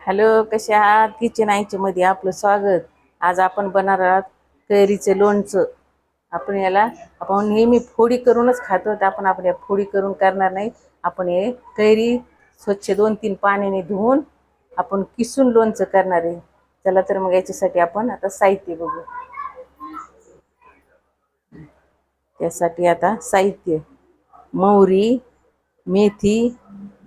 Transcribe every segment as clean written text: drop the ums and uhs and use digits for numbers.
Hello, कसे आहात? Kitchen आयच्या मध्ये आपलं स्वागत. आज आपण बनवणार आहोत कैरीचे लोणचं. आपण नेहमी फोडी करूनच खातो, तर आपण आपल्या फोडी करून करणार नाही. आपण हे कैरी स्वच्छ 2-3 पाण्याने धुवून आपण किसून लोणचं करणार आहे. चला तर मग याच्यासाठी आपण आता साहित्य बघू. त्यासाठी आता साहित्य: मोहरी, मेथी,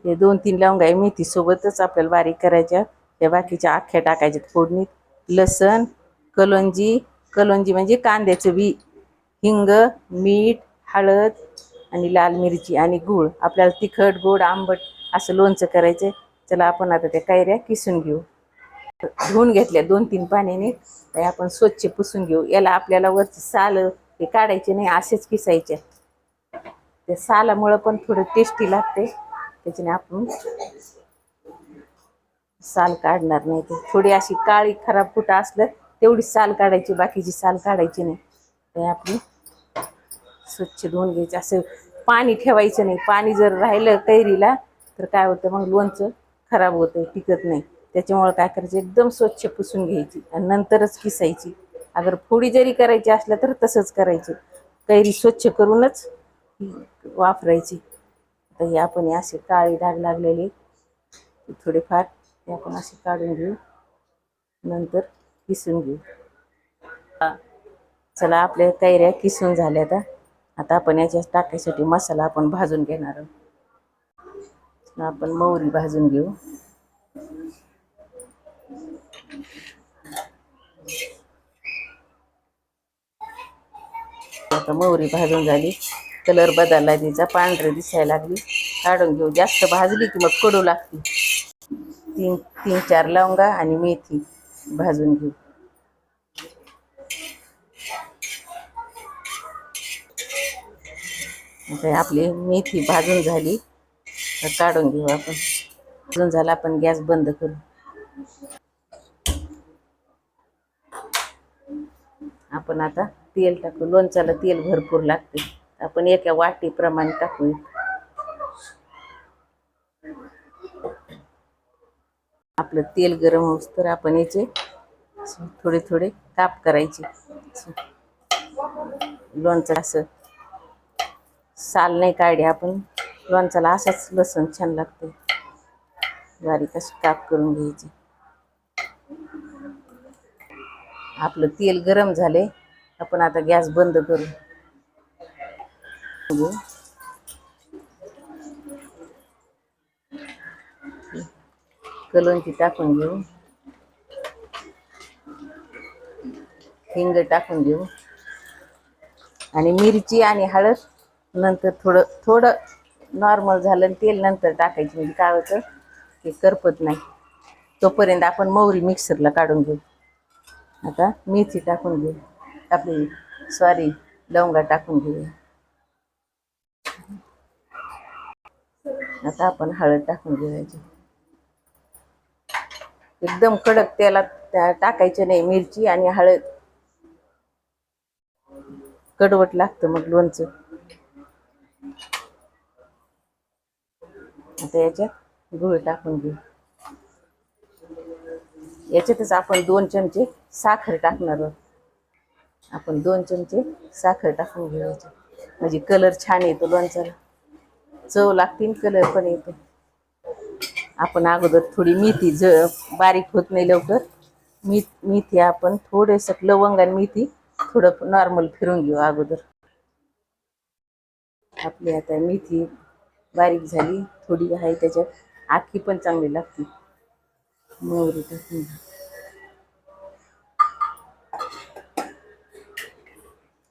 हे 2-3 लवंगा आहे. मेथी सोबतच आपल्याला बारीक करायच्या. त्या बाकीच्या अख्ख्या टाकायच्यात फोडणीत. लसण, कलोंजी, कलोंजी म्हणजे कांद्याचं बी, हिंग, मीठ, हळद आणि लाल मिरची आणि गूळ. आपल्याला तिखट, गोड, आंबट असं लोणचं करायचं. चला आपण आता त्या कैऱ्या किसून घेऊ. धुवून घेतल्या 2-3 पाण्याने. ते आपण स्वच्छ पुसून घेऊ. याला आपल्याला वरची साल हे काढायचे नाही, असेच किसायचे. त्या सालामुळं पण थोडं टेस्टी लागते. त्याच्याने आपण साल काढणार नाही. ते थोडी अशी काळी खराब कुठं असलं तेवढी साल काढायची, बाकीची साल काढायची नाही. ते आपली स्वच्छ धुवून घ्यायचे. असं पाणी ठेवायचं नाही. पाणी जर राहिलं कैरीला तर काय होतं, मग लोणचं खराब होतं, टिकत नाही. त्याच्यामुळे काय करायचं, एकदम स्वच्छ पुसून घ्यायची आणि नंतरच किसायची. अगर फोडी जरी करायची असल्या तर तसंच करायचं. कैरी स्वच्छ करूनच वापरायची. तर हे आपण असे काळी डाग लागलेले थोडेफार ते आपण असे काढून घेऊ, नंतर किसून घेऊ. चला, आपल्या कैऱ्या किसून झाल्या. आता आपण याच्यात टाकायसाठी मसाला आपण भाजून घेणार आहोत. आपण मोहरी भाजून घेऊ. आता मोहरी भाजून झाली, कलर बदलला तिचा, पांढरी दिसायला लागली. काढून घेऊ. जास्त भाजली की मग कडू लागते. 3-4 लवंगा आणि मेथी भाजून घेऊ. आता आपली मेथी भाजून झाली, तर काढून घेऊ आपण. भाजून झाला, आपण गॅस बंद करू. आपण आता तेल टाकू. लोणच्याला तेल भरपूर लागते. आपण एका वाटीप्रमाणे टाकू. आपलं तेल गरम होस तर आपण याचे थोडे थोडे काप करायचे. लोणचं असं साल नाही काढे आपण. लोणच्याला असंच लसूण छान लागते. बारीक असे काप करून घ्यायचे. आपलं तेल गरम झाले, आपण आता गॅस बंद करू. कलोंजी टाकून घेऊ. हिंग टाकून घेऊ आणि मिरची आणि हळद. नंतर थोडं थोडं नॉर्मल झालं तेल नंतर टाकायची, म्हणजे काय होतं ते करपत नाही. तोपर्यंत आपण मोहरी मिक्सरला काढून घेऊ. आता मेथी टाकून घेऊ. लवंगा टाकून घेऊ. आता आपण हळद टाकून घेऊयाची. एकदम कडक तेलात टाकायचे नाही. मिरची आणि हळद कडवट लागतं मग लोणचं. आता याच्यात गूळ टाकून घेऊ. याच्यातच आपण 2 चमचे साखर टाकणार आहोत. आपण 2 चमचे साखर टाकून घ्यायचे, म्हणजे कलर छान येतो लोणच्याला. चव लागते, कलर पण येतो. आपण अगोदर थोडी मेथी बारीक होत नाही लवकर. मेथी आपण थोडंसं लवंग आणि मेथी थोडं नॉर्मल फिरून घेऊ अगोदर. आपली आता मेथी बारीक झाली, थोडी आहे त्याच्यात आखी पण चांगली लागते. मोहरी टाकून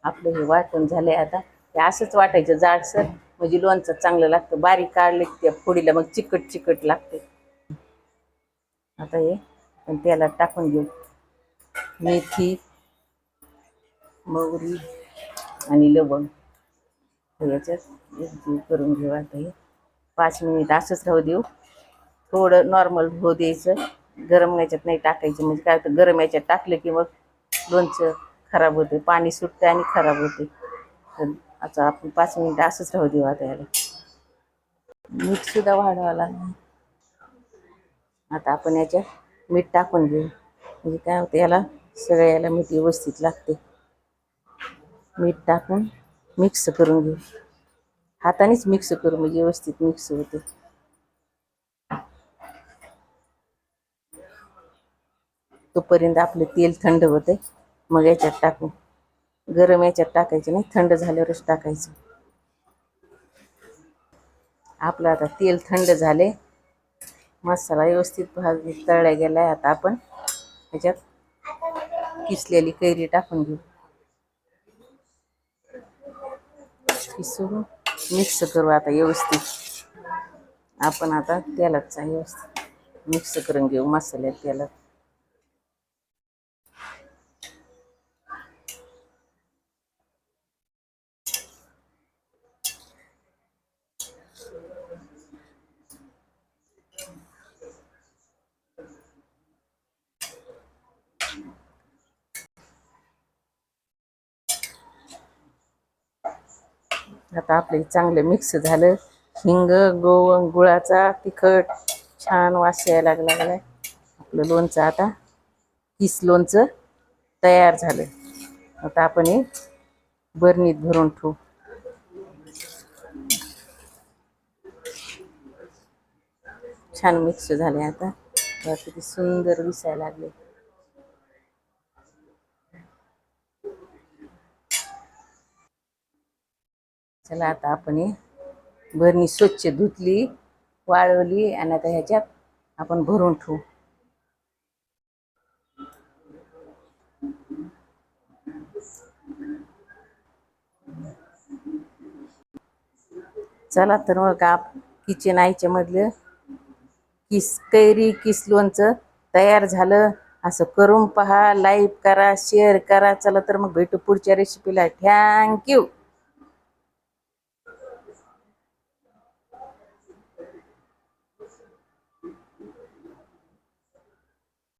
आपलं हे वाटण झालंय. आता हे असंच वाटायचं जाडसर, म्हणजे लोणचं चांगलं लागतं. बारीक काढले त्या फोडीला मग चिकट चिकट लागते. आता हे पण तेलात टाकून घेऊ. मेथी, मोहरी आणि लवंग याच्यात एकजीव करून घेऊ. आता हे 5 मिनिट असंच राहू देऊ. थोडं नॉर्मल होऊ द्यायचं. गरम याच्यात नाही टाकायचं, म्हणजे काय होतं, गरम याच्यात टाकलं की मग लोणचं खराब होते, पाणी सुटते आणि खराब होते. तर आता आपण 5 मिनिटं असंच राहू देऊ. आता याला मीठ सुद्धा वाढवावं लागेल. आता आपण याच्यात मीठ टाकून घेऊ, म्हणजे काय होतं याला सगळ्याला मीठ व्यवस्थित लागते. मीठ टाकून मिक्स करून घेऊ, हातानेच मिक्स करू म्हणजे व्यवस्थित मिक्स होते. तोपर्यंत आपले तेल थंड होते, मग याच्यात टाकू. गरम याच्यात टाकायचं नाही, थंड झाल्यावरच टाकायचं. आपलं आता तेल थंड झाले, मसाला व्यवस्थित तळला गेलाय. आता आपण ह्याच्यात किसलेली कैरी टाकून घेऊ, किसून मिक्स करू आता व्यवस्थित. आपण आता तेलाचा व्यवस्थित मिक्स करून घेऊ मसाल्यात तेलात. आता आपले चांगलं मिक्स झालं. हिंग, गुळाचा तिखट छान वास यायला लागलाय. आपलं लोणचं आता किस लोणचं तयार झालं. आता आपण हे बरणीत भरून ठेवू. छान मिक्स झाले. आता किती सुंदर दिसायला लागले. चला आता आपण हे बरणी स्वच्छ धुतली, वाळवली आणि आता ह्याच्यात आपण भरून ठेवू. चला तर मग किचन आईच्या मधलं कैरी किस लोणचं तयार झालं. असं करून पहा, लाईक करा, शेअर करा. चला तर मग भेटू पुढच्या रेसिपीला. थँक्यू.